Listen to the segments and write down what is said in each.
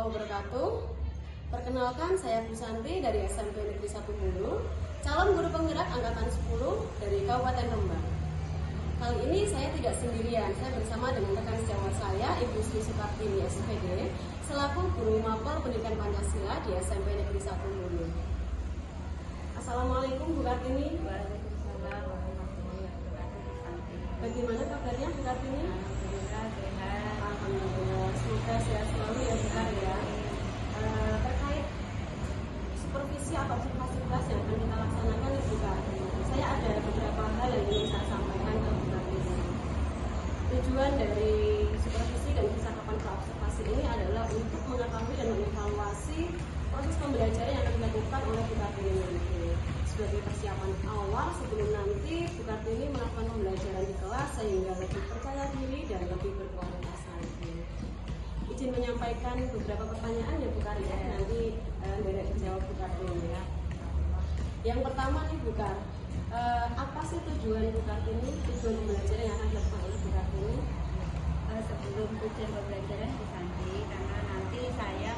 wabarakatuh. Perkenalkan, saya Bu Santi dari SMP Negeri 1 Mulu, calon guru penggerak angkatan 10 dari Kabupaten Rembang. Kali ini saya tidak sendirian, saya bersama dengan rekan sejawat saya, Ibu Sri Sukartini SPD, selaku guru mapel pendidikan Pancasila di SMP Negeri 1 Mulu. Assalamualaikum Bu Kartini. Waalaikumsalam warahmatullahi wabarakatuh. Bagaimana kabarnya Bu Kartini? Alhamdulillah sehat. Alhamdulillah, semoga sehat selalu ya Bu Kartini ya. Terkait supervisi atau observasi kelas yang akan kita laksanakan nih Bu Kartini, saya ada beberapa hal yang ingin saya sampaikan ke Bu Kartini. Tujuan dari supervisi dan percakapan observasi ini adalah untuk mengetahui dan mengevaluasi proses pembelajaran yang akan dilakukan oleh Bu Kartini nanti sebagai persiapan awal sebelum nanti Bu Kartini melakukan pembelajaran di kelas sehingga lebih percaya diri dan lebih berkualitas nanti. Izin menyampaikan beberapa pertanyaan ya Bu Kartini, nanti dari dijawab Bu Kartini ya. Yang pertama nih Bu Kar, apa sih tujuan Bu Kartini, tujuan pembelajaran yang akan dilakukan oleh Bu Kartini? Sebelum tujuan pembelajaran Bu Santi, karena nanti materi saya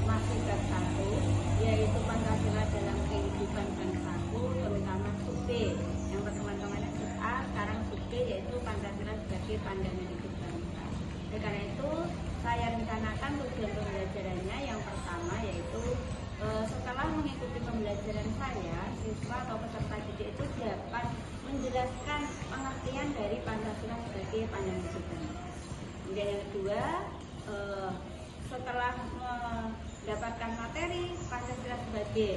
masih bab 1, yaitu Pancasila dalam kehidupan bangsaku, terutama sub B. Yang pertemuan-temannya sub A, sekarang sub B, yaitu Pancasila sebagai pandangan hidup bangsa. Oleh karena itu, saya rencanakan tujuan pembelajarannya yang pertama yaitu setelah mengikuti pembelajaran saya, siswa atau peserta didik itu dapat menjelaskan pengertian dari Pancasila sebagai pandangan hidup bangsa. Kemudian yang kedua, setelah mendapatkan materi Pancasila sebagai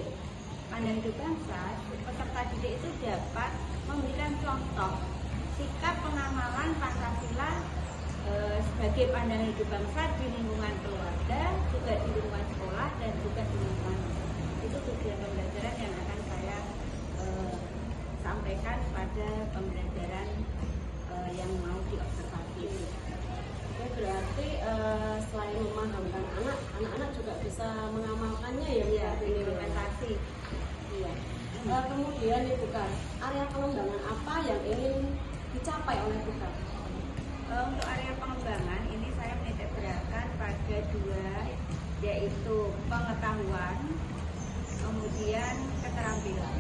pandangan hidup bangsa, peserta didik itu dapat memberikan contoh sikap pengamalan Pancasila sebagai pandangan hidup bangsa di lingkungan keluarga, juga di lingkungan sekolah, dan juga di lingkungan itu tujuan pembelajaran yang akan saya sampaikan pada pembelajaran yang mau diobservasi. Oke, berarti selain memahamkan anak-anak juga bisa mengamalkannya ya Bu Kartini? Implementasi. Iya. Kemudian nih Bu Kar, area pengembangan apa yang ingin dicapai oleh Bu Kar? Untuk area pengembangan ini saya menitik beratkan pada 2, yaitu pengetahuan, kemudian keterampilan.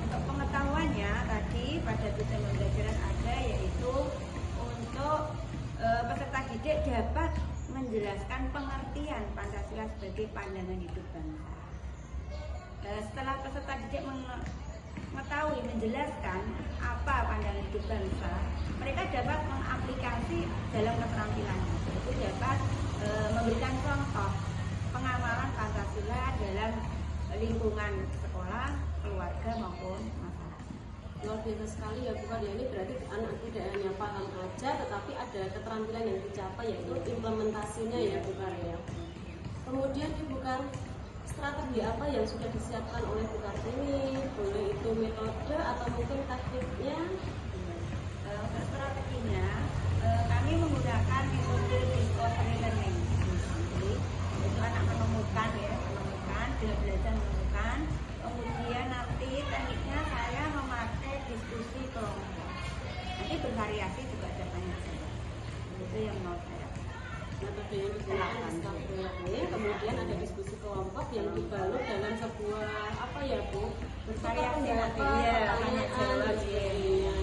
Untuk pengetahuannya tadi pada tujuan pembelajaran ada, yaitu untuk peserta didik dapat menjelaskan pengertian Pancasila sebagai pandangan hidup bangsa. Setelah peserta didik mengetahui, menjelaskan apa pandangan hidup bangsa, mereka dapat mengaplikasi dalam keterampilannya, yaitu dapat memberikan contoh pengamalan Pancasila dalam lingkungan sekolah, keluarga maupun masyarakat. Luar biasa sekali ya Bu Kar, ya ini berarti anak tidak hanya paham aja tetapi ada keterampilan yang dicapai yaitu implementasinya ya Bu Kar ya. Kemudian Bu Kar, strategi apa yang sudah disiapkan oleh Bu Kartini? Boleh itu metode atau mungkin tekniknya? Untuk strateginya, kami menggunakan metode discovery learning. Jadi, itu anak menemukan, bila belajar menemukan. Kemudian nanti tekniknya saya memakai diskusi kelompok. Nanti bervariasi juga ada banyak. Itu yang mau saya. Metode yang digunakan discovery learning, kemudian ada diskusi kelompok yang dibalut dalam sebuah apa ya Bu? Bervariasi nanti, pertanyaan sebagainya.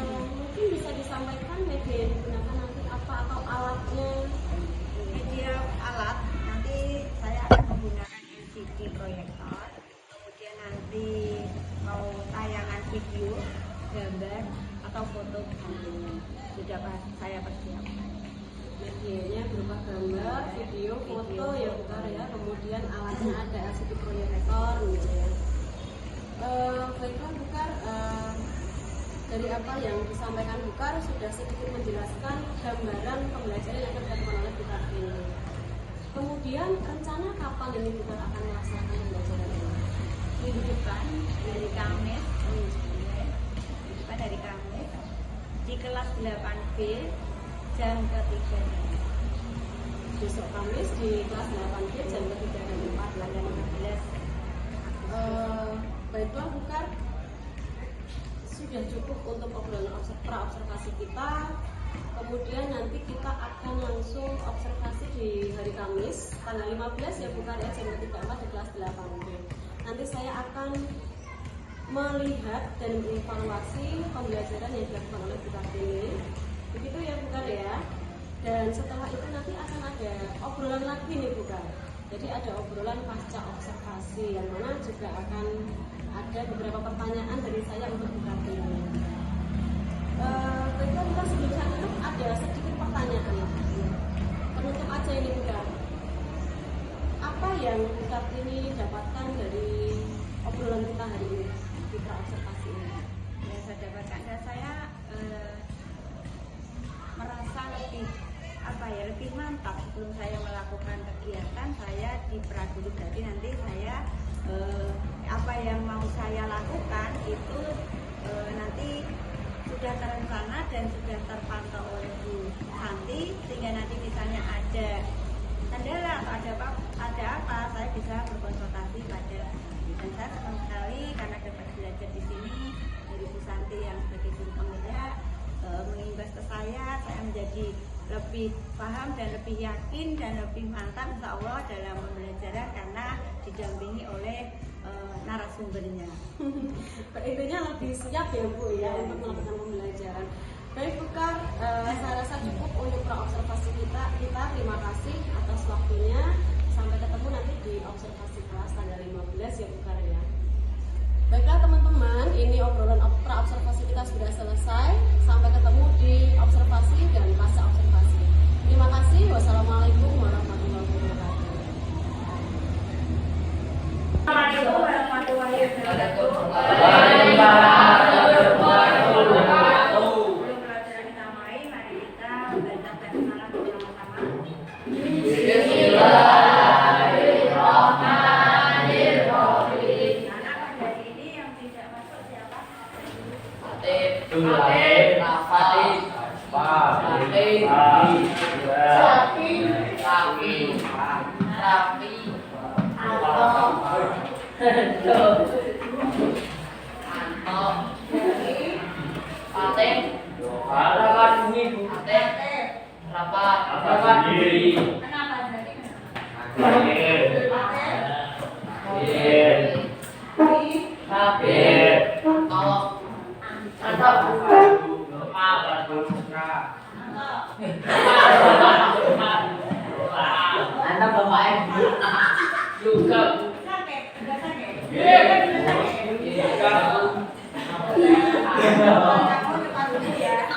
Mungkin bisa disampaikan media yang digunakan nanti apa atau alatnya? Media alat nanti saya akan menggunakan LCD proyektor, kemudian nanti mau tayangan video, gambar atau foto sudah saya persiapkan. Medianya berupa gambar, video, foto ya Bu Kar ya, kemudian alatnya ada LCD proyektor gitu ya. Baiklah Bu Kar, dari apa yang disampaikan Bu Kar sudah sedikit menjelaskan gambaran pembelajaran yang akan dilakukan oleh Bu Kar ini. Kemudian rencana kapan ini Bu Kar akan melaksanakan pembelajaran ini? Minggu depan dari Kamis, di kelas 8B jam ke-3. Besok Kamis di kelas 8B jam ke-3 dan 4 dan 15. Baiklah Bu Kar, sudah cukup untuk obrolan praobservasi kita. Kemudian nanti kita akan langsung observasi di hari Kamis tanggal 15 ya Bu Karya, jam 3.4 di kelas 8B. Nanti saya akan melihat dan mengevaluasi pembelajaran yang dilakukan oleh Bu Kartini. Begitu ya Bu Karya. Dan setelah itu nanti akan ada obrolan lagi nih Bu Karya. Jadi ada obrolan pasca observasi yang mana juga akan ada beberapa pertanyaan dari saya untuk Bu Kartini. Kita sebelum saya tutup ada sedikit pertanyaan penutup aja ini Bu Kartini. Apa yang Bu Kartini dapatkan dari obrolan kita hari ini di praobservasi ini? Ya, saya dapatkan saya merasa lebih mantap sebelum saya melakukan kegiatan saya di Pradulu. Berarti nanti saya apa yang mau saya lakukan itu nanti sudah terencana dan sudah terpantau oleh Bu Santi, sehingga nanti misalnya ada kendala atau ada apa saya bisa berkonsultasi pada Bu. Dan saya senang sekali karena dapat belajar di sini dari Bu Santi yang sebagai guru pengajar mengimbas ke saya menjadi lebih paham dan lebih yakin dan lebih mantap insya Allah dalam pembelajaran karena didampingi oleh narasumbernya. Intinya lebih siap ya Bu ya untuk melakukan pembelajaran. Baik Bu Kar, saya rasa cukup untuk praobservasi kita. Terima kasih atas waktunya. Sampai ketemu nanti di observasi kelas tanggal 15 ya Bu Kar ya. Baiklah teman-teman, ini obrolan praobservasi kita sudah selesai. Sampai ketemu di observasi dan pasca observasi. Terima kasih. Wassalamualaikum warahmatullahi wabarakatuh. Assalamualaikum warahmatullahi wabarakatuh. Sebelum pelajaran kita mulai, mari kita membaca basmalah bersama-sama. Bismillahirrahmanirrahim. Anak dari ini yang tidak masuk siapa? Kenapa Anak pemain juga. sakit? Enggak sakit? Kamu cepat dulu ya.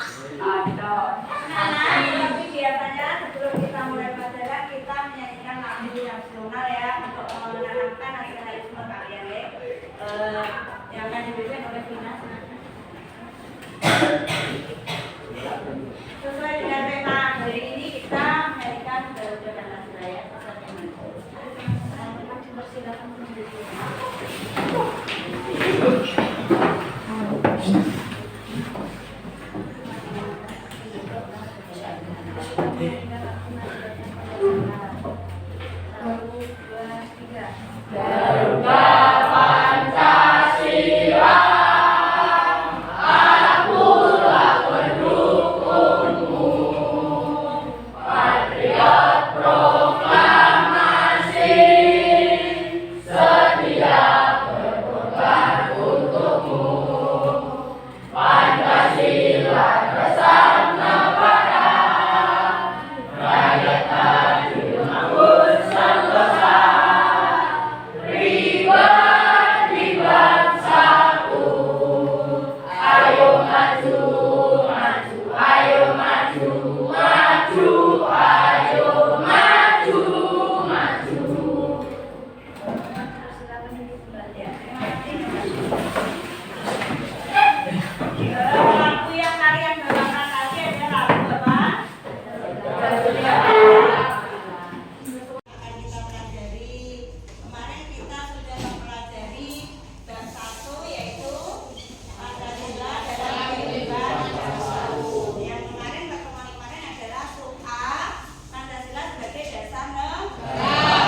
Tapi biasanya sebelum kita mulai pelajaran kita menyanyikan lagu nasional ya untuk menanamkan nasionalisme kalian ya. Yang akan dipimpin oleh Vina. Sesuai dengan tema hari ini kita menyanyikan Garuda dan Nasra ya. Silakan menunjukkan. Lagu yang kalian bawakan tadi adalah lagu apa? Akan kita pelajari. Kemarin kita sudah mempelajari bab 1 yaitu Pancasila dalam kehidupan bersatu. Yang kemarin pertemuan kemarin adalah sub A, Pancasila sebagai dasar negara.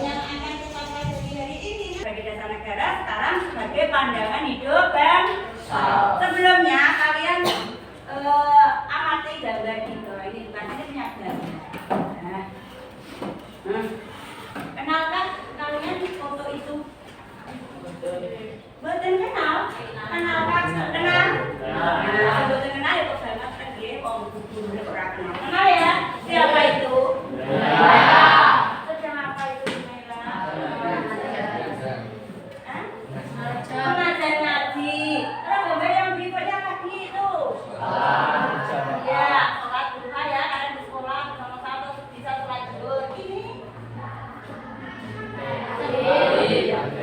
Yang akan kita pelajari hari ini sebagai dasar negara, sekarang sebagai pandangan hidup bangsa. Sebelumnya kalian amati gambar gitu. Ini bukan ini punya gambar. Nah. Kenalkan kalian foto itu. Betul kenal? Kenalkan, kenal? Betul kenal ya kok banget lagi. Kenal ya? Siapa itu? Sedang apa itu Mela? Pengajar ngaji. Kalau gambar yang berikutnya lagi itu. Ya, sholat duha ya. Kalian di sekolah sama-sama bisa sholat dulu. Ini.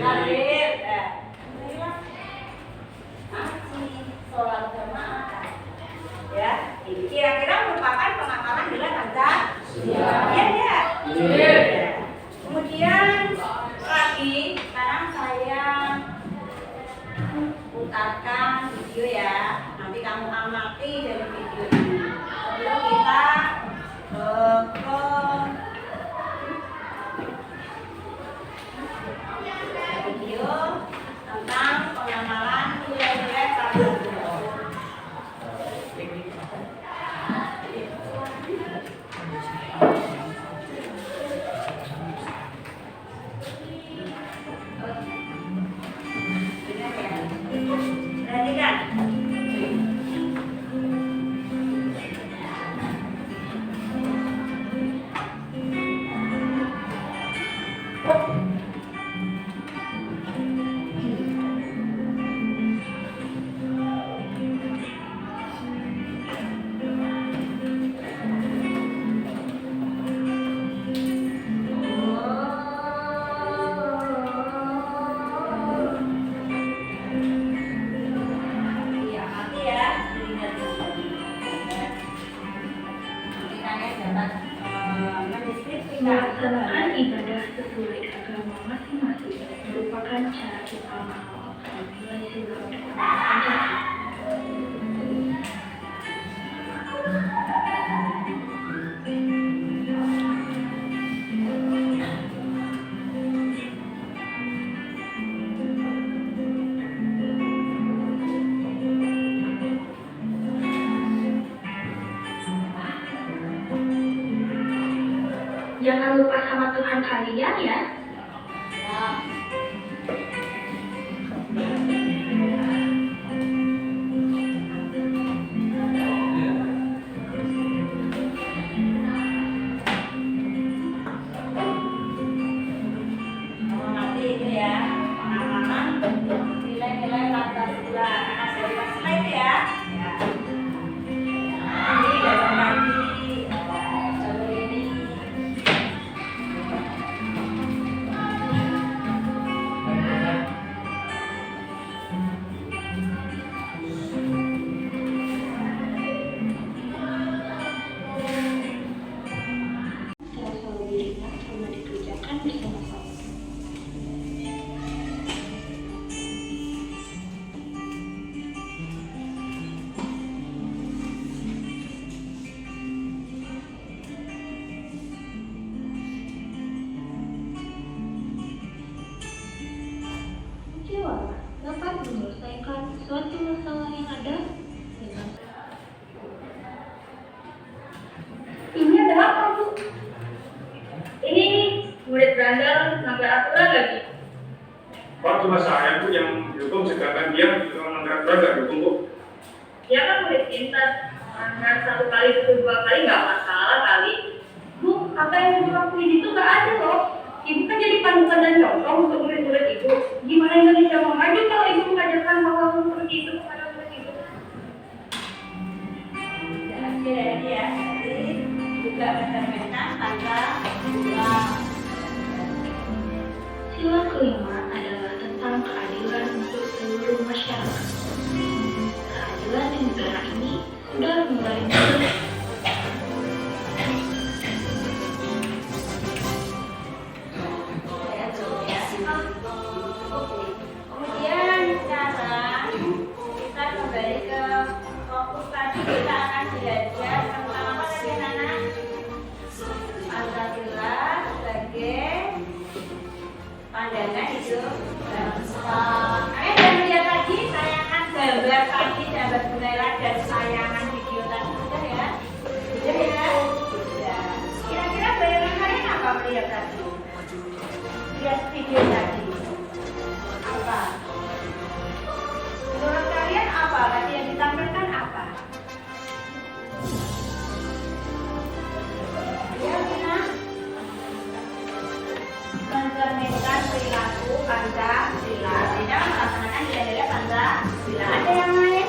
Hadir. Sholat jamaah. Ya, ini kira-kira merupakan pengapalan bulan Hamzah. Iya, ya. Kemudian lagi sekarang saya putarkan video ya. Nanti kamu amati dari video ini. Sebelum kita ke video tentang pengamalan nilai-nilai tabel. Melaksanakan ibadah sesuai agama masing-masing merupakan cara kita mengamalkan nilai-nilai Pancasila. Jangan lupa sama Tuhan kalian ya. Nanti itu ya, pengamalan nilai-nilai Pancasila. Kasih slide ya. Ini dalam lagi jalur ini. Salah dirinya sama dikerjakan bersama-sama. Kecewa dapat menyelesaikan suatu masalah yang ada dengan ini adalah apa, Bu? Ini murid berandal sampai aturan lagi. Pak, cuma saya Bu yang dukung, sedangkan dia juga melanggar aturan nggak dukung Bu. Dia kan murid pintar, karena satu kali itu dua kali nggak masalah kali. Bu, apa yang Ibu lakuin itu nggak ada loh. Ibu kan jadi panutan dan contoh untuk murid-murid Ibu. Gimana Indonesia mau maju kalau Ibu mengajarkan hal-hal seperti itu kepada murid Ibu? Jadi ya, jadi juga mencerminkan tanggal 2. Sila kelima adalah tentang keadilan untuk seluruh masyarakat. Keadilan di negara ini sudah mulai muncul. Kemudian sekarang kita kembali ke fokus tadi, kita akan belajar tentang apa tadi Nana? Pancasila sebagai pandangan hidup bangsa. Kalian sudah melihat tadi tayangan gambar tadi, gambar Bunela dan tayangan video tadi sudah ya? lihat tadi. Lihat video tadi. Apa? Menurut kalian apa? Tadi yang ditampilkan apa? Ya, Tina. Mencerminkan perilaku Pancasila. Kita melaksanakan nilai-nilai Pancasila. Ada yang lain?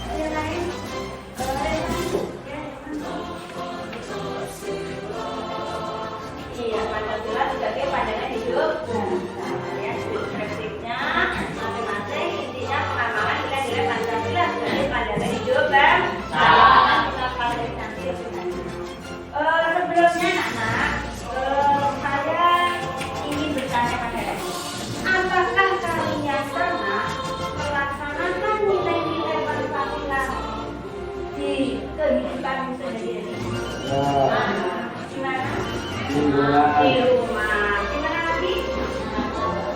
Ada yang lain? Iya, Pancasila sebagai pandangan hidup bangsa. Ya, deskriptifnya masing-masing intinya pengamangan nilai-nilai Pancasila sebagai pandangan hidup bangsa. Kita paling nanti sebelumnya anak-anak, saya ingin bertanya pada kalian, apakah kalian pernah melaksanakan nilai-nilai Pancasila di kehidupan sehari-hari? Gimana? Di rumah. Di mana lagi?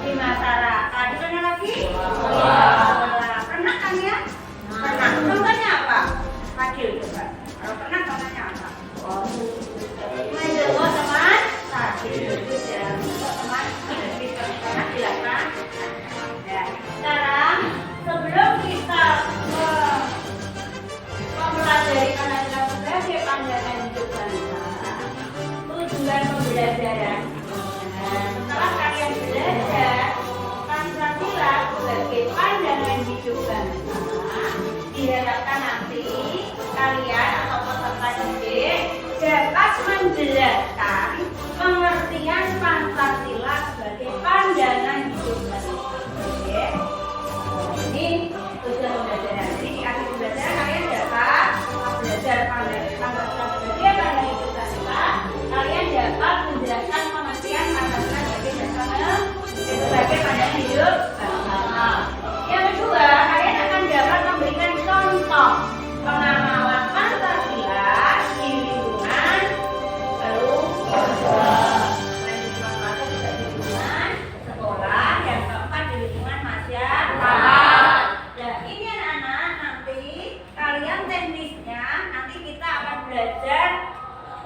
Di masyarakat. Di mana lagi? Pernah kan ya? Pernah. Contohnya apa? Fadil coba. Kalau pernah contohnya apa? Menjawab teman tadi ya. Teman pernah dilakukan. Ya. Sekarang sebelum kita mempelajari Pancasila sebagai pandangan hidup bangsa, tujuan pembelajaran. Setelah kalian belajar Pancasila sebagai pandangan hidup bangsa, diharapkan nanti kalian atau peserta didik dapat menjelaskan pengertian Pancasila sebagai pandangan hidup bangsa. Oke? Ini tujuan pembelajaran. Jadi di akhir pembelajaran kalian dapat belajar Pancasila sebagai pandangan hidup bangsa. Kalian dapat menjelaskan pengertian Pancasila sebagai pandangan hidup bangsa. Yang kedua, kalian akan dapat memberikan contoh pengamalan Pancasila di lingkungan sekolah, yang keempat di lingkungan masyarakat. Nah, ini anak-anak, nanti kalian teknisnya nanti kita akan belajar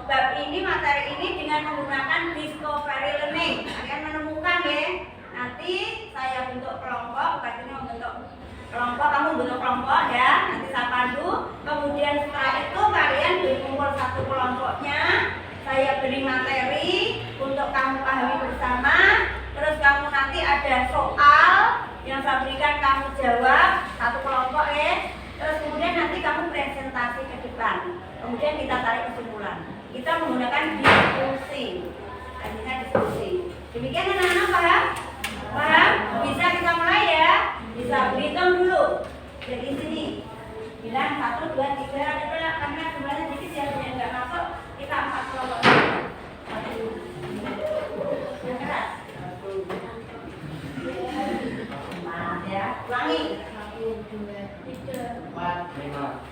bab ini, materi ini dengan menggunakan discovery learning. Kalian menemukan ya. Nanti saya bentuk kelompok, bukan ini membentuk kelompok, kamu bentuk kelompok ya. Nanti saya pandu. Kemudian setelah itu kalian berkumpul satu kelompoknya. Saya beri materi untuk kamu pahami bersama. Terus kamu nanti ada soal yang saya berikan, kamu jawab satu kelompok ya. Terus kemudian nanti kamu presentasi ke depan. Kemudian kita tarik kesimpulan. Kita menggunakan diskusi. Tekniknya diskusi. Demikian anak-anak, paham? Paham? Bisa kita mulai ya? Bisa berhitung dulu. Dari sini. Bilang 1, 2, 3. Ada karena sebenarnya sedikit ya, yang nggak masuk. Kita 4 kelompok. 1. Yang keras. 4 ya. Ulangi. 1, 2, 3, 4, 5.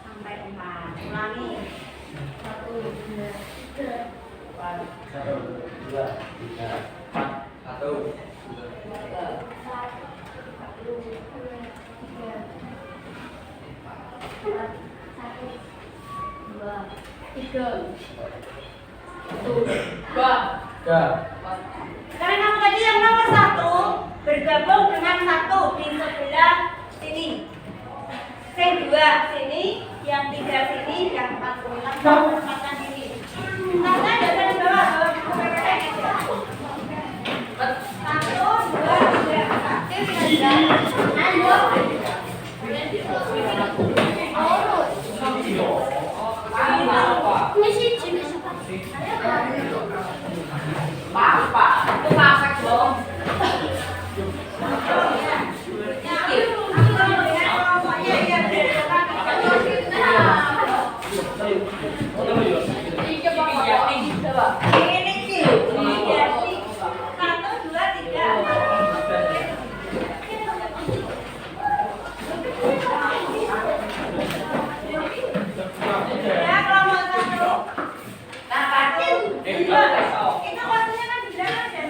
Sampai 4. Ulangi. 1, 2, 3, 4. 1, 2, 3, 4. 1, 2, Sekarang kamu tadi yang nomor 1 bergabung dengan 1 di sebelah sini. Yang 2 sini, yang 3 sini, yang 4 tempatkan sini. Karena ada di bawah buku PPT. 1, 2, 3, 4. Itu waktunya kan di belakang dan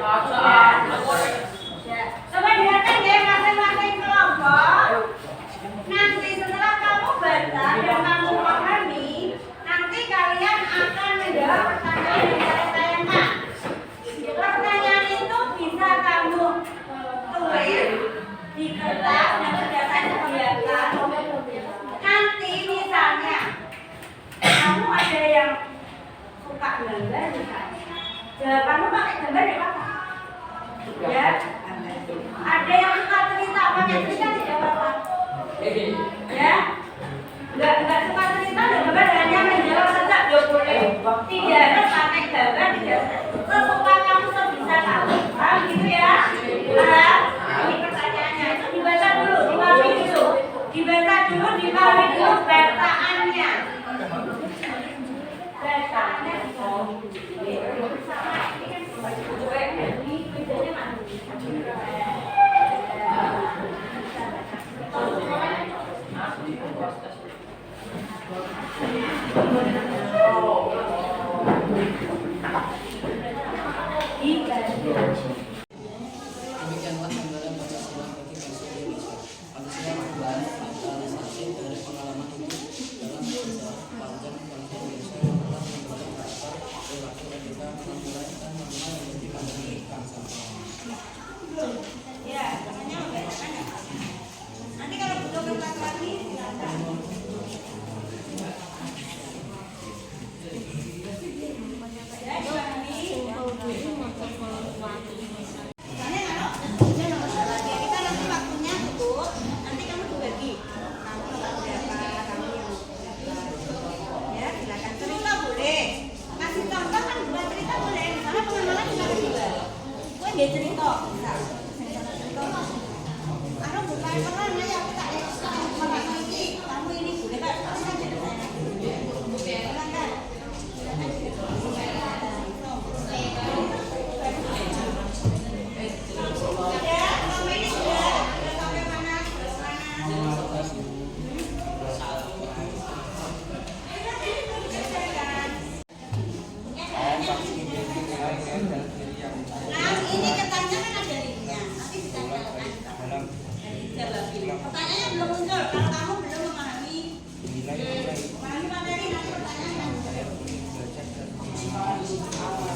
Ya. Coba dengarkan ya masing-masing kelompok. Nanti setelah kamu baca dan kamu pahami, nanti kalian akan menjawab pertanyaan yang saya tayangkan. Pertanyaan itu bisa kamu tulis di kertas yang sudah saya sediakan. Nanti misalnya kamu ada yang suka gambar misalnya, jawabanmu pakai gambar ya Pak? Ya. Ada yang suka cerita pakai cerita tidak apa-apa. Ya. Enggak suka cerita gambar hanya menjawab saja ya boleh. Tidak ada pakai gambar tidak. Sesuka kamu sebisa kamu. Paham gitu ya? Paham? Ini pertanyaannya itu dibaca dulu, dipahami dulu. Dibaca dulu, dipahami dulu bacaan-nya. Bacaan-nya Demikianlah gambaran Pancasila bagi bangsa Indonesia. Pancasila merupakan naturalisasi dari pengalaman hidup dalam sejarah panjang bangsa Indonesia yang telah membentuk karakter, perilaku, etika, penampilan, dan norma yang menjadi pandangan bangsa. ya, pokoknya membacakan ya. Nanti kalau butuh kertas lagi silakan. Ya, dipahami. Misalnya kalau udah nomor lagi kita nanti waktunya tutup, nanti kamu dibagi. Kamu nomor berapa, kamu yang berapa. Ya, silakan cerita boleh. Kasih contoh kan bukan cerita boleh. Misalnya pengamalan kita kedua. Gue dia cerita, bisa. Aku bukan pernah ya aku tak kamu ini boleh tak? Silakan. Ini kertasnya kan ada linknya, nanti bisa nyalakan. Pertanyaannya belum muncul, kalau kamu belum memahami materi nanti pertanyaan. Tidak bisa nyala.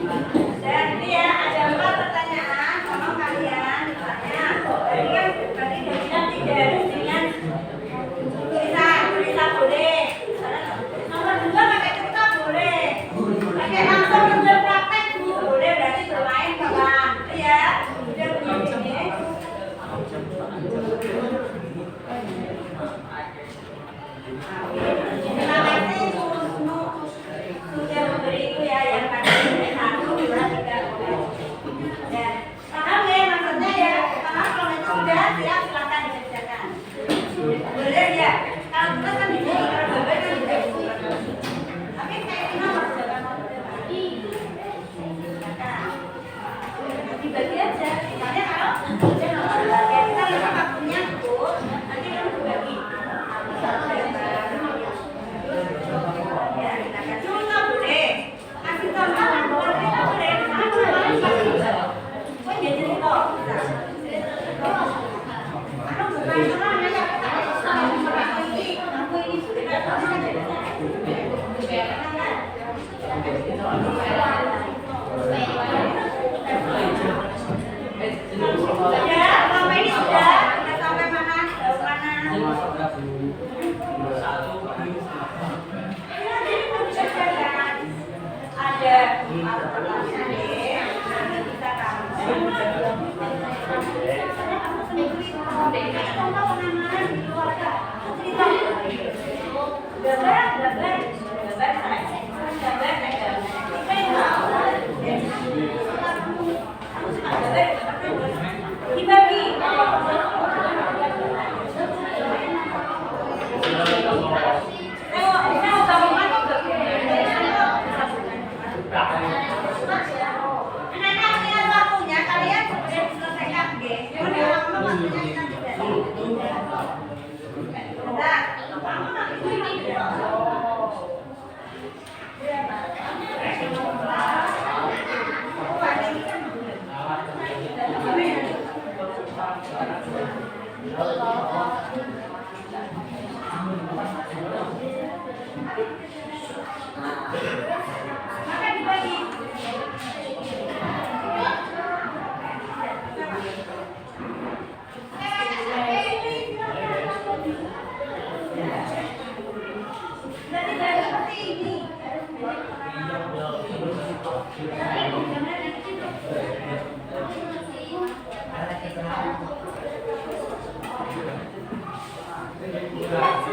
Thank you.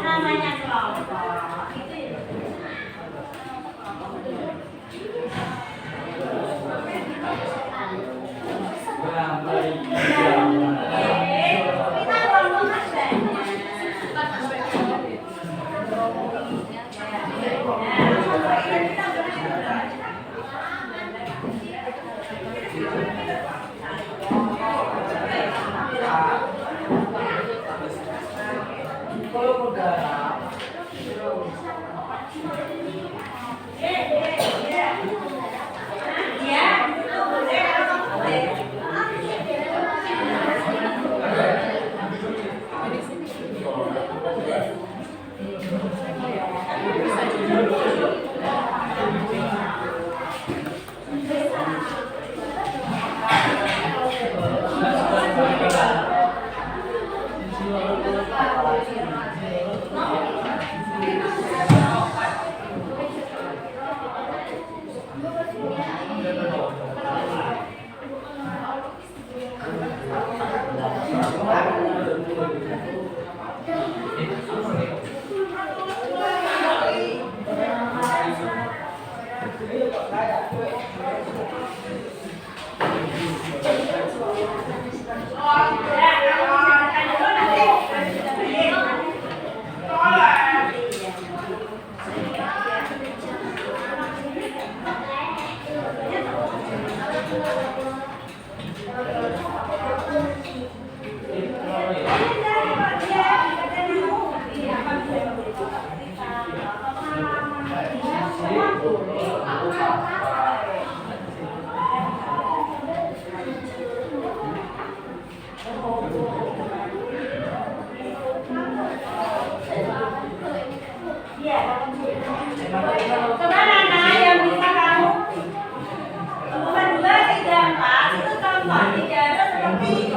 Namanya kelompok itu ya. Kita ngomong Kemana nak yang bisa kamu? Nomor 2, 3, 4 itu contoh ijazah seperti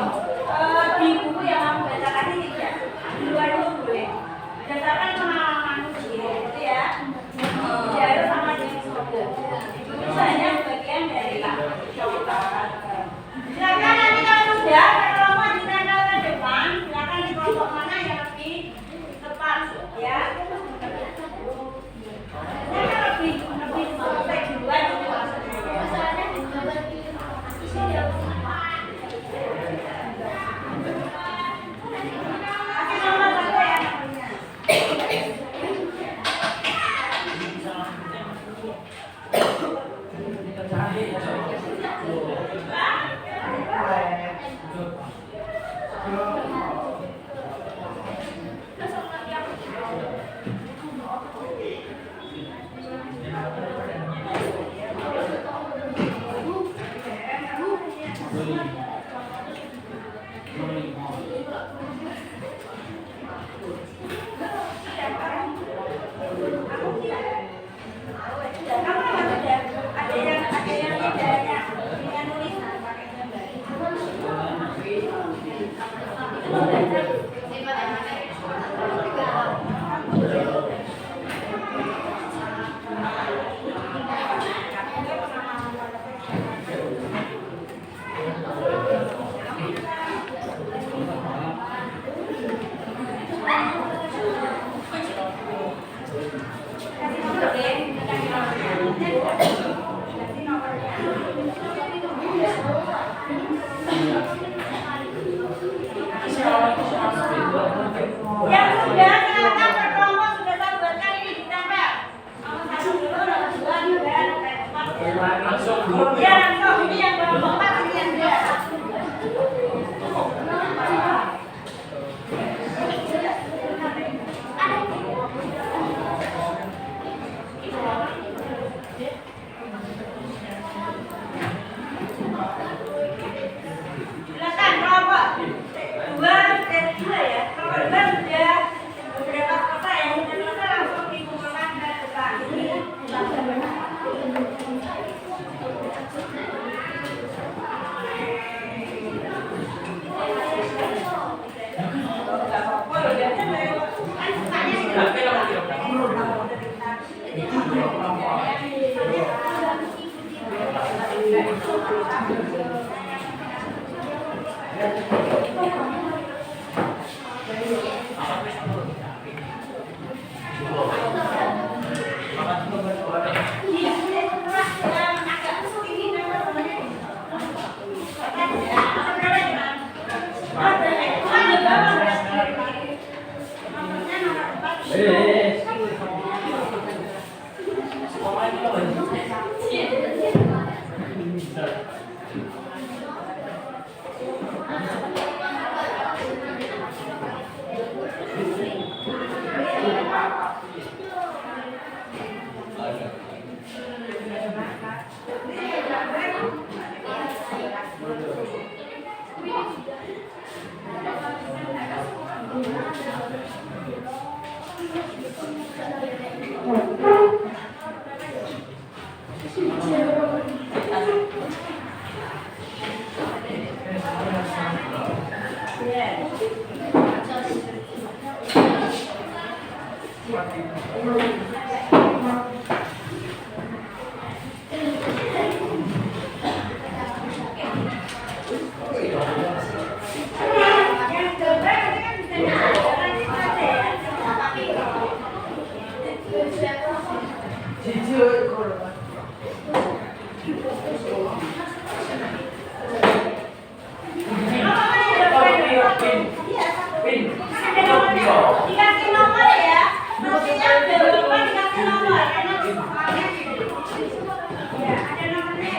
di buku yang kamu baca tadi tidak. Di luar itu boleh. Berdasarkan pengalamanmu sendiri, gitu ya. Ijazah sama jenis buku. Itu hanya bagian dari contoh. Silakan nanti kalau sudah, kalau mau ditempel ke depan, silakan di kelompok mana yang lebih tepat, ya. Lebih sampai duluan itu maksudnya. Kasih nomor satu ya. Ya sudah, silakan berkelompok sudah saya buatkan ini ditempel. Satu dulu, dua juga. Ya langsung ini yang kelompok 4 ini yang dia. Silakan kelompok 2 ya. Kalau 2 sudah beberapa kota yang sudah selesai langsung dikumpulkan ke depan. Dikasih nomor ya, maksudnya berubah dikasih nomor karena ya ada nomornya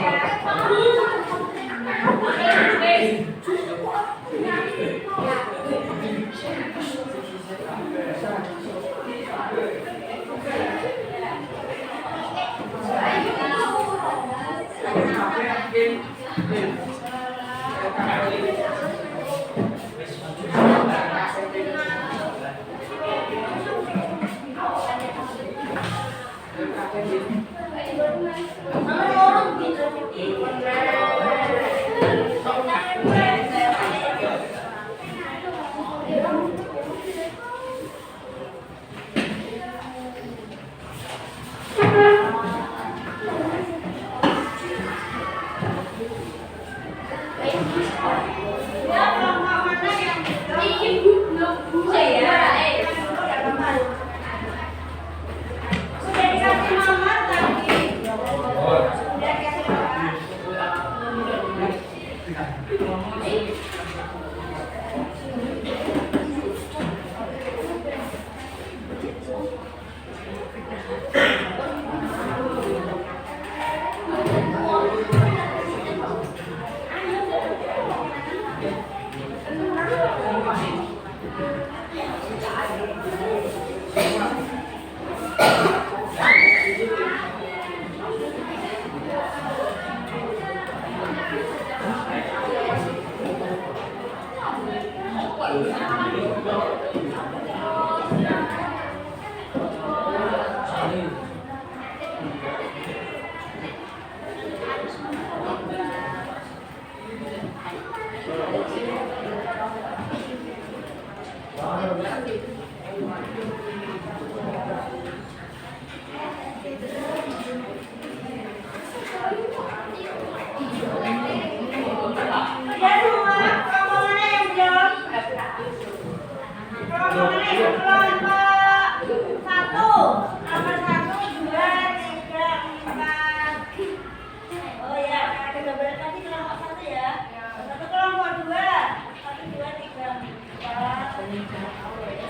kita berarti kelompok 1 ya. Satu kelompok 2. 1, 2, 3, 4.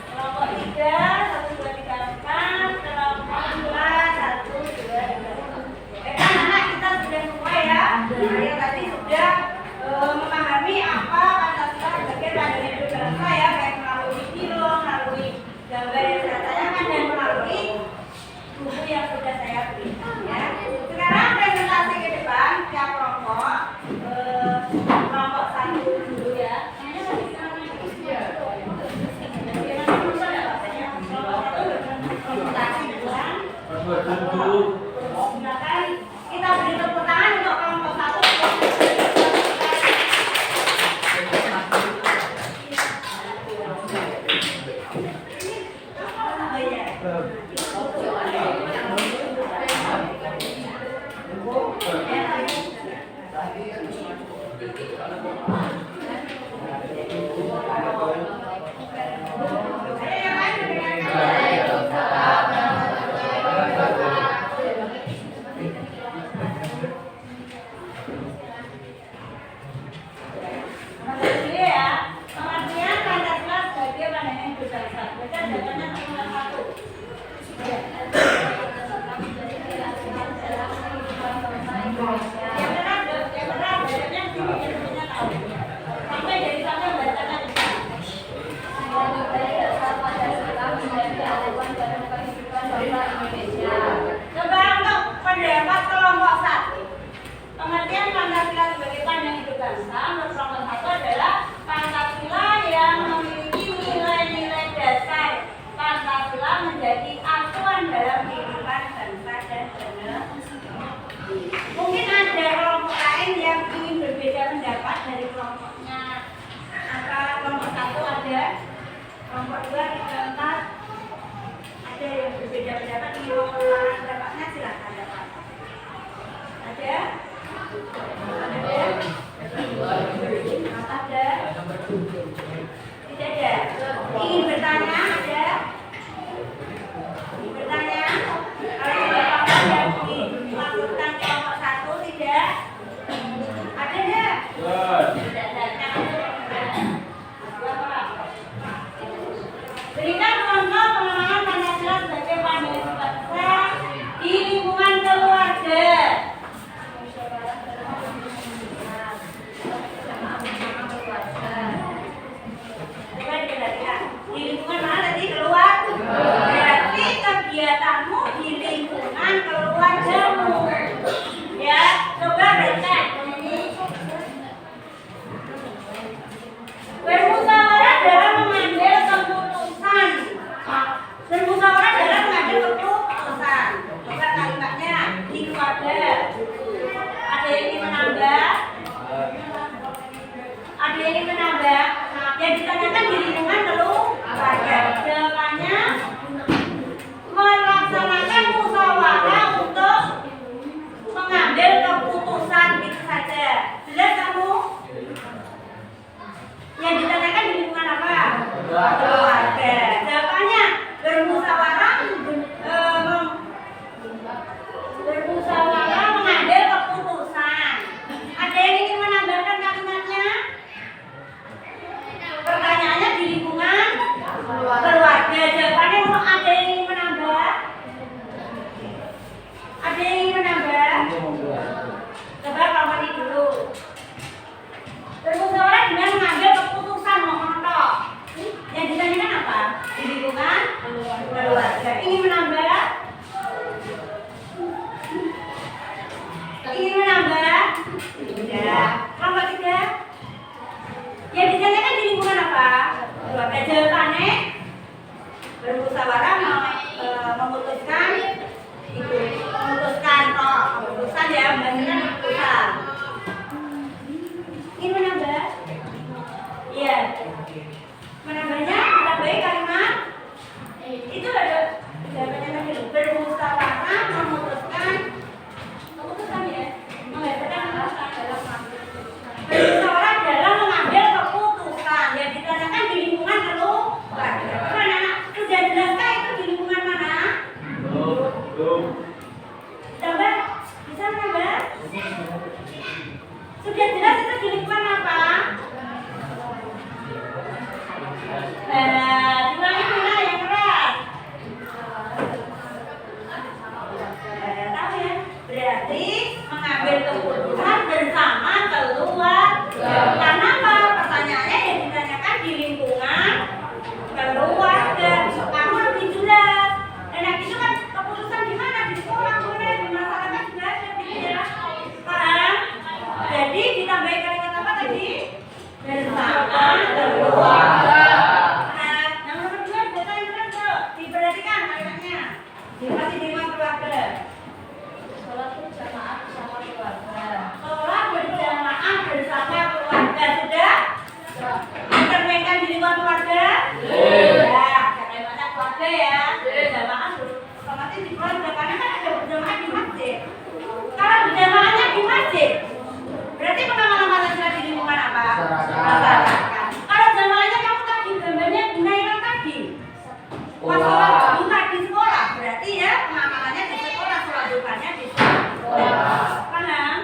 Kelompok 3, 1, 2, 3, 4. Kelompok 2, 1, 2, 3, 4. Anak-anak kita sudah semua ya. Saya tadi sudah memahami apa Pancasila sebagai pandangan hidup bangsa ya, baik melalui video, melalui gambar yang saya tanyakan dan melalui buku yang sudah saya berikan ya. Sekarang presentasi ke depan tiap kelompok, kelompok 1 dulu ya. Silakan kita beri tepuk tangan untuk kelompok 1. Coba untuk pendapat kelompok 1. Pengertian Pancasila sebagai pandangan hidup bangsa menurut kelompok 1 adalah Pancasila yang memiliki nilai-nilai dasar. Pancasila menjadi acuan dalam kehidupan bangsa dan negara. Mungkin ada kelompok lain yang ingin berbeda pendapat dari kelompoknya. Antara kelompok 1 ada, kelompok 2, 3, 4 ada yang berbeda pendapat, ingin mengutarakan pendapatnya, silakan dapat. Ada? Ada? Tidak ada? Ingin bertanya? Ada? Bertanya? Kalau tidak apa-apa yang dilakukan kelompok 1, tidak? Ada enggak? Tidak ada. Berikan contoh pengalaman Pancasila sebagai pandangan hidup bangsa di lingkungan keluarga. Di lingkungan mana tadi? Keluarga. Berarti kegiatanmu di lingkungan keluargamu. Ya, coba baca. Bermusyawarah dalam mengambil keputusan. Bermusyawarah dalam mengambil keputusan. Coba kalimatnya di keluarga. Ada yang ingin menambah? Ada yang ingin menambah? Yang ditanyakan di lingkungan keluarga. Jawabannya melaksanakan musyawarah untuk mengambil keputusan, gitu saja. Jelas kamu? Yang ditanyakan di lingkungan apa? Keluarga. Jawabannya bermusyawarah mengambil keputusan. Ada yang ingin menambahkan kalimatnya? Sudah jelas itu di lingkungan apa? Diulangi dulu yang keras. Tahu ya? Berarti mengambil keputusan bersama keluarga. Karena apa? Pertanyaannya yang ditanyakan di lingkungan keluarga. Kamu lebih jelas. Dan yang itu kan keputusan di mana? Di sekolah, kemudian di masyarakat juga ada ya. Paham? Jadi ditambahin kalimat apa tadi? Bersama keluarga. Nah, yang nomor 2 data yang benar bro. Diperhatikan kalimatnya. Masih di lingkungan keluarga. Sholat berjamaah bersama keluarga. Sholat berjamaah bersama keluarga. Sudah? Dicerminkan di lingkungan keluarga? Ya, kalimatnya keluarga ya. Berjamaah otomatis di keluarga karena kan ada berjamaah di masjid. Kalau berjamaahnya di masjid, berarti pengamalan sholat di lingkungan apa? Masyarakat. Kalau jamaahnya kamu tadi gambarnya gunaikan tadi. Pas sholat duha di sekolah, berarti ya pengamalannya di sekolah, sholat duhanya di sekolah. Paham?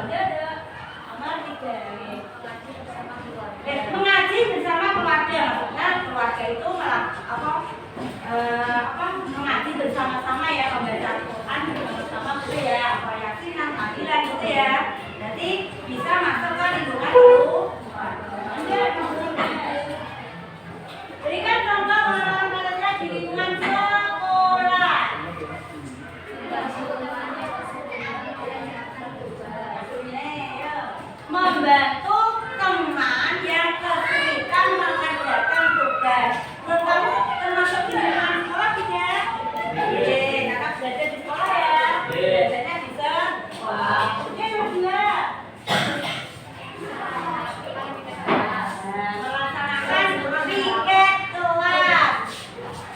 Dia ada amal 3 Mengaji bersama keluarga, maksudnya keluarga itu mengaji bersama-sama ya, membaca Al-Quran bersama-sama gitu ya, apa Yasinan, tahlilan gitu ya. Nanti bisa masuk ke lingkungan keluarga. Berikan contoh pengalaman di lingkungan sekolah. Membantu teman yang kesulitan mengerjakan tugas. Menurut kamu termasuk di lingkungan sekolah tidak? Kakak belajar di sekolah ya. Belajarnya di sekolah. Oke, yang kedua. Melaksanakan piket kelas.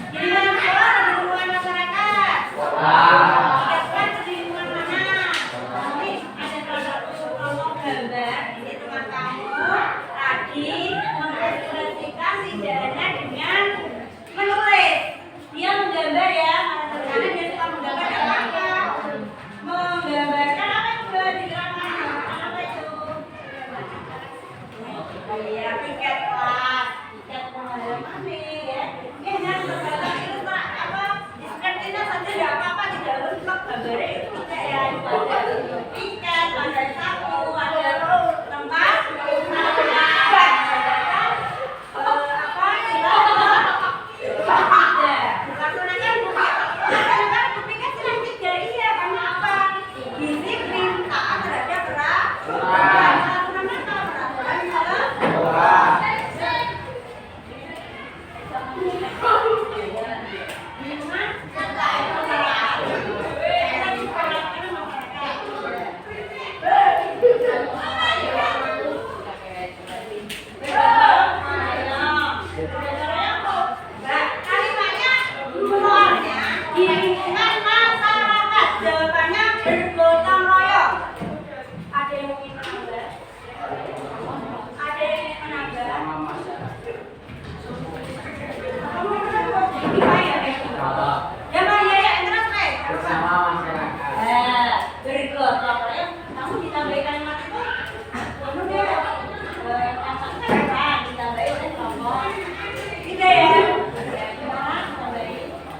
Di lingkungan sekolah atau di lingkungan masyarakat? Piket kelas di lingkungan mana? Nanti ada salah satu kelompok gambar. Ini teman kamu tadi mengekspresikan lidahnya dengan menulis. Dia menggambar ya, karena dia suka menggambar apa? Menggambarkan apa yang sudah digerakkan? Apa itu? Iya, piket kelas, piket pengalaman nih ya. Ini jangan berbalas itu apa? Diskretinya saja tidak apa-apa, tidak harus blok gambarnya itu tidak ya. Ada piket, ada sapu, ada tempat, disiplin, taat terhadap peraturan kalimatnya keluarnya di lingkungan masyarakat. Jawabannya bergotong royong. Ada yang ingin menambah? Ada yang ingin menambah? Kamu menambah apa ya? Ya Pak, ya terus Pak. Bersama masyarakat. Bergotong royong. Kamu ditambahi kalimat itu? Kamu dia yang ditambahi oleh kelompok. Tiga ya.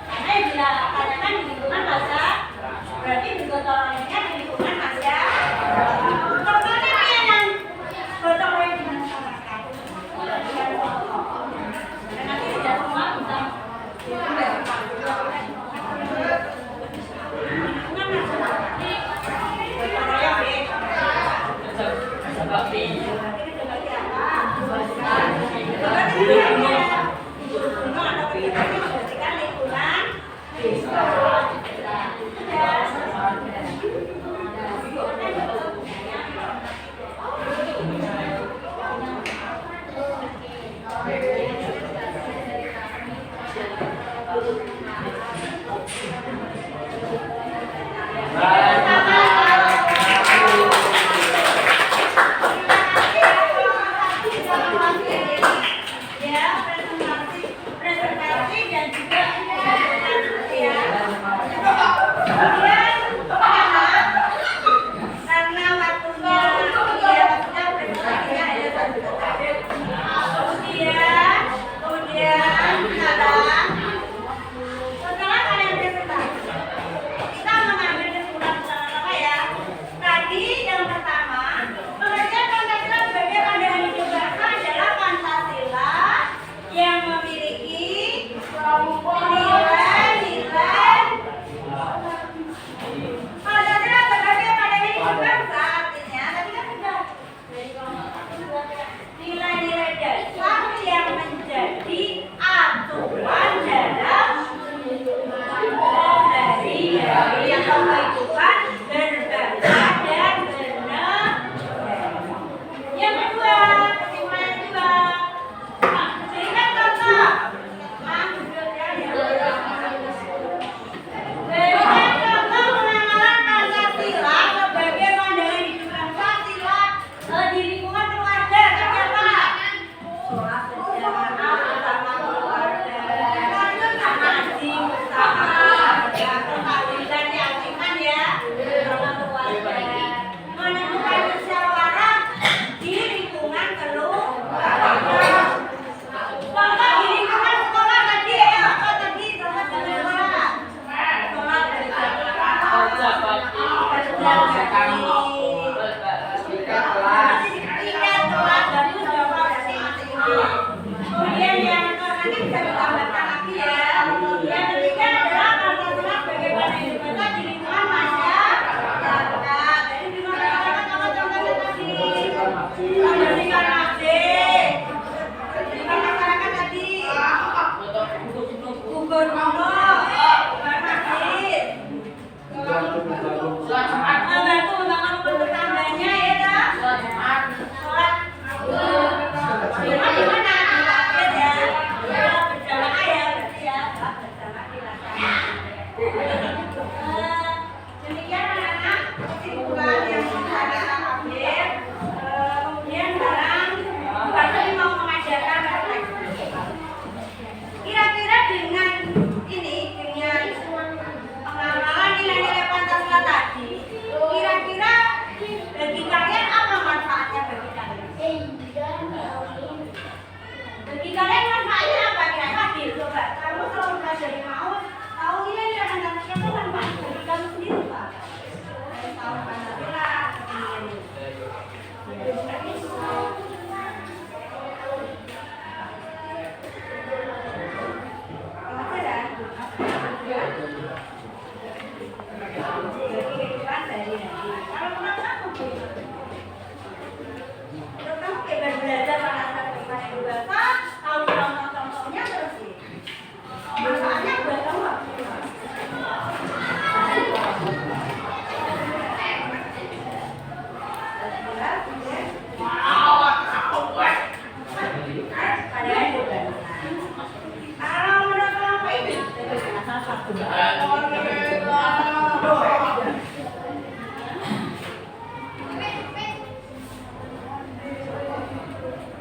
Karena bila katakan di lingkungan masa, berarti bergotong royongnya di lingkungan masa. Contohnya apa yang gotong royong di masyarakat? Dan nanti tidak semua bisa lingkungan masyarakat. Gotong royong deh. Seperti Terima kasih.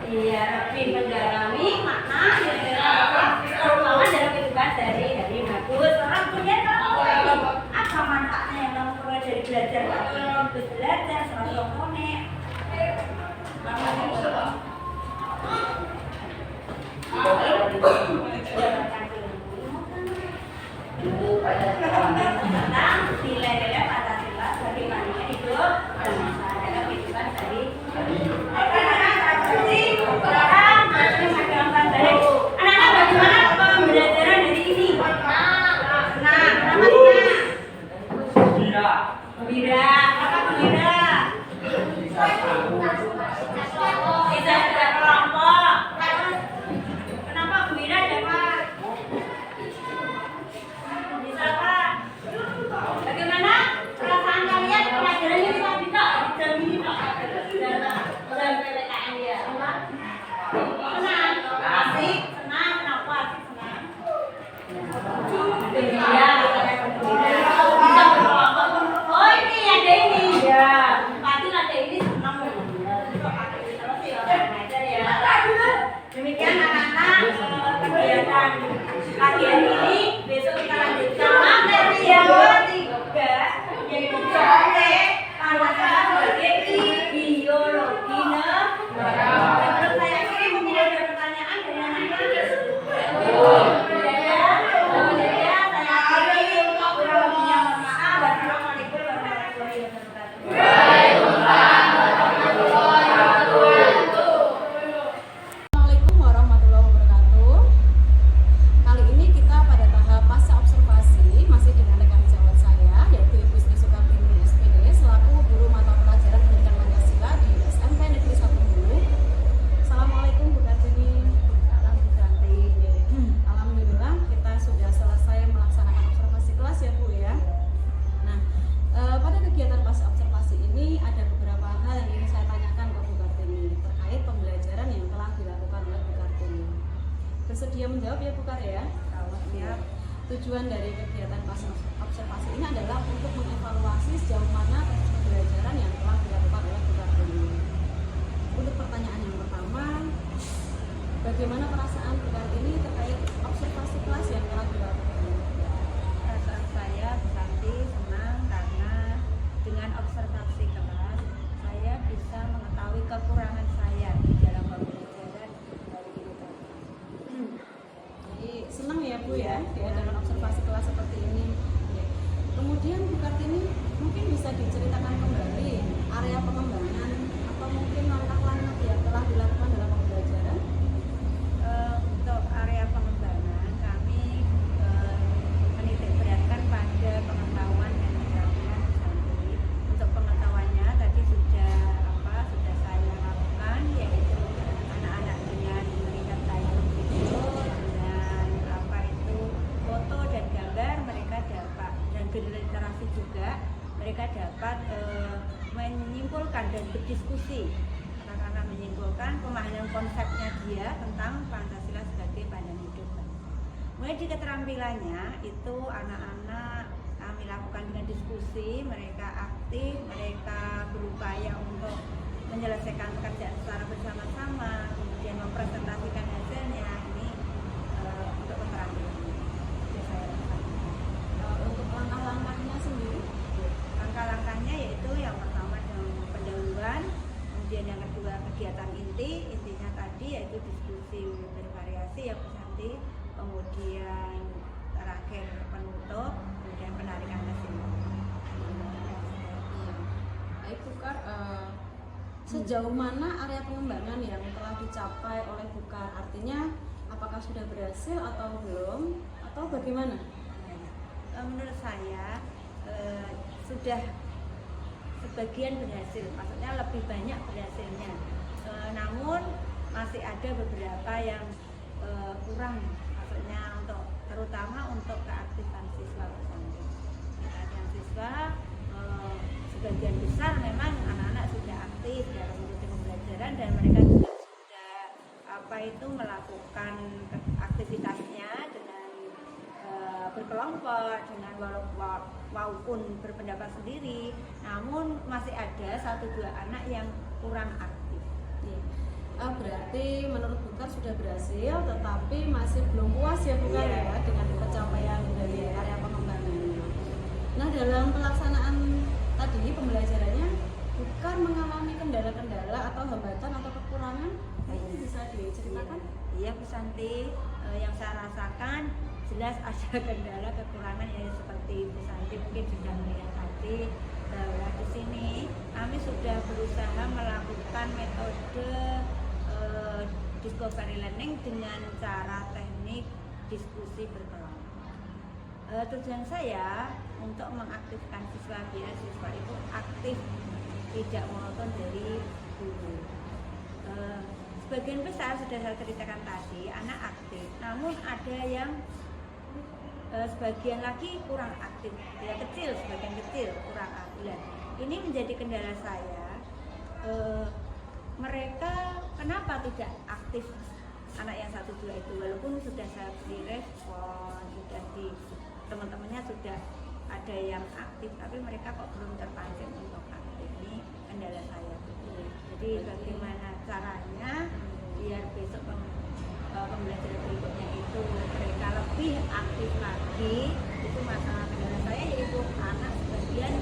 Iya, lebih mendalami makna terutama dalam kehidupan sehari-hari. Bagus, orang punya tahu apa manfaatnya yang kamu peroleh dari belajar untuk belajar soal konek. Tentang nilai-nilai Pancasila bagaimana hidup bangsa dalam kehidupan sehari-hari. Anak-anak bagaimana pembelajaran hari ini? Senang, gembira, apa gembira? Bisa tidak kelompok. Kenapa gembira ya Pak? Bisa Pak? Bagaimana perasaan kalian pelajaran ini bisa tidak? Dijamin tidak? Dalam PPKN ya? Senang, asik, senang, kenapa asik senang? Iya, bisa berkelompok. Oh ini ada ini ya, pasti ada ini senang. Terus ya ngajar ya. Demikian anak-anak kegiatan pagi ini, besok kita lanjutkan materi yang ketiga yaitu contek Pancasila sebagai ideologi negara. Menurut saya ini mungkin ada pertanyaan dari anak-anak. Assalamualaikum warahmatullahi wabarakatuh. Kali ini kita pada tahap pasca observasi masih dengan rekan sejawat saya yaitu Ibu Sri Sukartini SPD selaku guru mata pelajaran pendidikan Pancasila di SMP Negeri 1 Bulu. Assalamualaikum Bu Kartini. Salam Bu Santi. Alhamdulillah kita sudah selesai melaksanakan observasi kelas ya Bu ya. Nah, pada kegiatan pasca observasi ini ada beberapa hal yang ingin saya tanyakan ke Bu Kartini terkait pembelajaran yang telah dilakukan oleh Bu Kartini. Bersedia menjawab ya Bu Kar ya? Siap. Tujuan dari kegiatan pasca observasi ini adalah untuk mengevaluasi sejauh mana pembelajaran yang telah dilakukan oleh Bu Kartini. Untuk pertanyaan yang pertama, bagaimana perasaan Bu Kartini terkait observasi kelas yang telah dilakukan? Perasaan saya Bu Santi senang karena dengan observasi kelas saya bisa mengetahui kekurangan saya di dalam pembelajaran dari kehidupan. Jadi senang ya Bu ya dengan observasi kelas seperti ini. Oke. Kemudian Bu Kartini mungkin bisa diceritakan kembali area pengembangan atau mungkin langkah-langkah yang telah dilakukan dalam pembelajaran. Untuk area pengembangan kami menitik beratkan pada pengetahuan dan keterampilan Bu Santi. Untuk pengetahuannya tadi sudah saya lakukan yaitu anak-anak dengan melihat layar video dengan foto dan gambar mereka dapat dan berliterasi juga mereka dapat menyimpulkan dan berdiskusi. Anak-anak menyimpulkan pemahaman konsepnya dia tentang Pancasila sebagai pandangan hidup. Mulai di keterampilannya itu anak-anak kami lakukan dengan diskusi, mereka aktif, mereka berupaya untuk menyelesaikan pekerjaan secara bersama-sama, kemudian mempresentasikan hasilnya. Ini untuk keterampilannya. Itu saya lakukan. Untuk langkah-langkahnya sendiri, Langkah-langkahnya yaitu yang pertama dengan pendahuluan, kemudian yang kedua kegiatan intinya tadi yaitu diskusi bervariasi ya Bu Santi, kemudian terakhir penutup, kemudian penarikan kesimpulan. baik Bu Kar, sejauh mana area pengembangan yang telah dicapai oleh Bu Kar? Artinya apakah sudah berhasil atau belum atau bagaimana? Menurut saya sudah sebagian berhasil, maksudnya lebih banyak berhasilnya. Namun masih ada beberapa yang kurang, maksudnya terutama untuk keaktifan siswa bersama. Keaktifan siswa sebagian besar memang anak-anak sudah aktif aktif dalam mengikuti pembelajaran dan mereka juga sudah melakukan aktivitasnya dengan berkelompok dengan walaupun berpendapat sendiri, namun masih ada 1-2 anak yang kurang aktif. Berarti menurut Bukar sudah berhasil, tetapi masih belum puas ya Bukar ya dengan pencapaian dari area pengembangannya. Nah, dalam pelaksanaan tadi pembelajarannya, Bukar mengalami kendala-kendala atau hambatan atau kekurangan, ini bisa diceritakan? Iya Bu Santi, yang saya rasakan jelas ada kendala kekurangan ya, seperti Bu Santi mungkin sudah melihat tadi bahwa di sini kami sudah berusaha melakukan metode discovery learning dengan cara teknik diskusi berkelompok. Tujuan saya untuk mengaktifkan siswa biar siswa itu aktif, tidak monoton dari guru. Sebagian besar sudah saya ceritakan tadi anak aktif, namun ada yang sebagian lagi kurang aktif, ya kecil, sebagian kecil kurang aktif. Ini menjadi kendala saya. Mereka kenapa tidak aktif, anak yang 1-2 itu, walaupun sudah saya beri respon, sudah di teman-temannya sudah ada yang aktif, tapi mereka kok belum terpancing untuk aktif. Ini kendala saya. Jadi bagaimana caranya biar besok pembelajaran berikutnya itu mereka lebih aktif lagi, itu masalah kendala saya, yaitu anak sebagian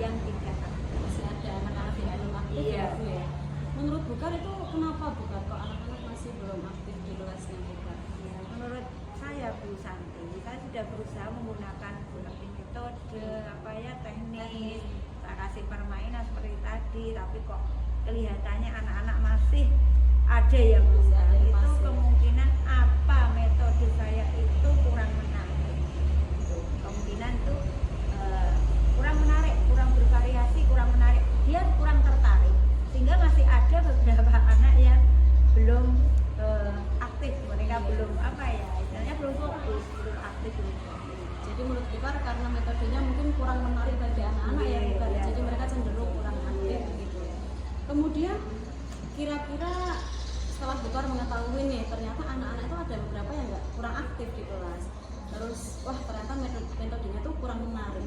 yang tidak aktif. Masih ada anak-anak yang belum aktif ya Bu ya. Menurut Bukar itu kenapa Bukar kok anak-anak masih belum aktif di kelasnya Bukar? Ya, menurut saya Bu Santi, saya sudah berusaha menggunakan berbagai metode teknis, saya kasih permainan seperti tadi, tapi kok kelihatannya anak-anak masih ada yang berusaha. Itu kemungkinan apa metode saya itu kurang menarik. Kemungkinan itu kurang menarik, kurang bervariasi, kurang menarik. Dia kurang tertarik, sehingga masih ada beberapa anak yang belum aktif. Mereka belum istilahnya belum fokus, belum aktif. Jadi menurut Bukar karena metodenya mungkin kurang menarik bagi anak-anak ya Bukar. Jadi mereka cenderung kurang aktif gitu ya. Kemudian kira-kira setelah Bukar mengetahui nih ternyata anak-anak itu ada beberapa yang kurang aktif di kelas. Terus wah ternyata metodenya tuh kurang menarik.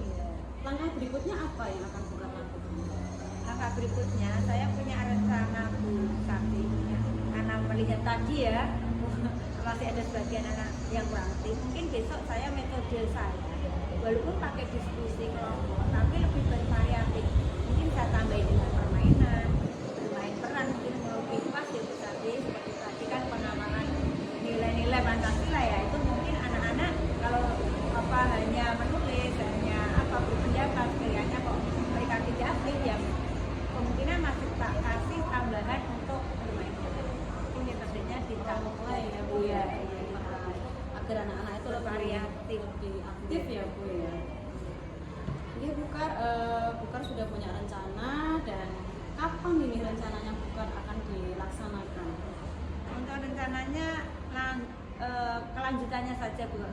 Langkah berikutnya apa yang akan Bukar lakukan? Langkah berikutnya saya punya rencana Bu Santi ya. Karena melihat tadi ya masih ada sebagian anak yang kurang aktif. Mungkin besok saya metode saya walaupun pakai diskusi kelompok tapi lebih bervariatif. Mungkin saya tambahin dengan permainan, bermain peran, mungkin lebih pas ya Bu Santi. Seperti tadi kan pengamangan nilai-nilai Pancasila ya, itu mungkin anak-anak kalau hanya menulis, hanya berpendapat, kayaknya kok mereka tidak aktif ya, kemungkinan masih tak kasih tambahan untuk bermain peran. Ini metodenya ditambah ya Bu ya, agar anak-anak itu variatif, lebih aktif ya Bu ya. Jadi Bukar sudah punya rencana, dan kapan ini rencananya Bukar akan dilaksanakan? Untuk rencananya kelanjutannya saja Bu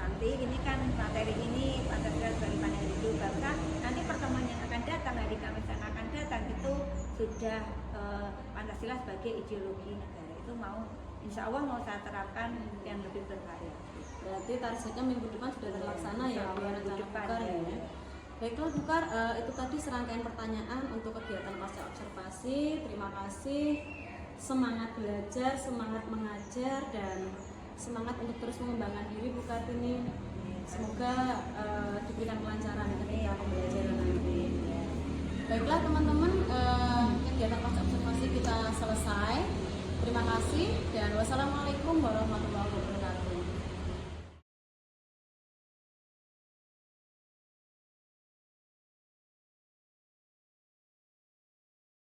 Santi. Ini kan materi ini Pancasila sebagai pandangan hidup bangsa. Nanti pertemuan yang akan datang, hari Kamis yang akan datang itu sudah Pancasila sebagai ideologi negara. Itu insya Allah mau saya terapkan yang lebih bervariasi. Berarti targetnya minggu depan sudah terlaksana ya Bu rencana Bukar ya. Baiklah Bukar, itu tadi serangkaian pertanyaan untuk kegiatan pasca observasi. Terima kasih. Semangat belajar, semangat mengajar, dan semangat untuk terus mengembangkan diri Bukar ini. Semoga diberikan kelancaran ketika pembelajaran nanti. Baiklah teman-teman,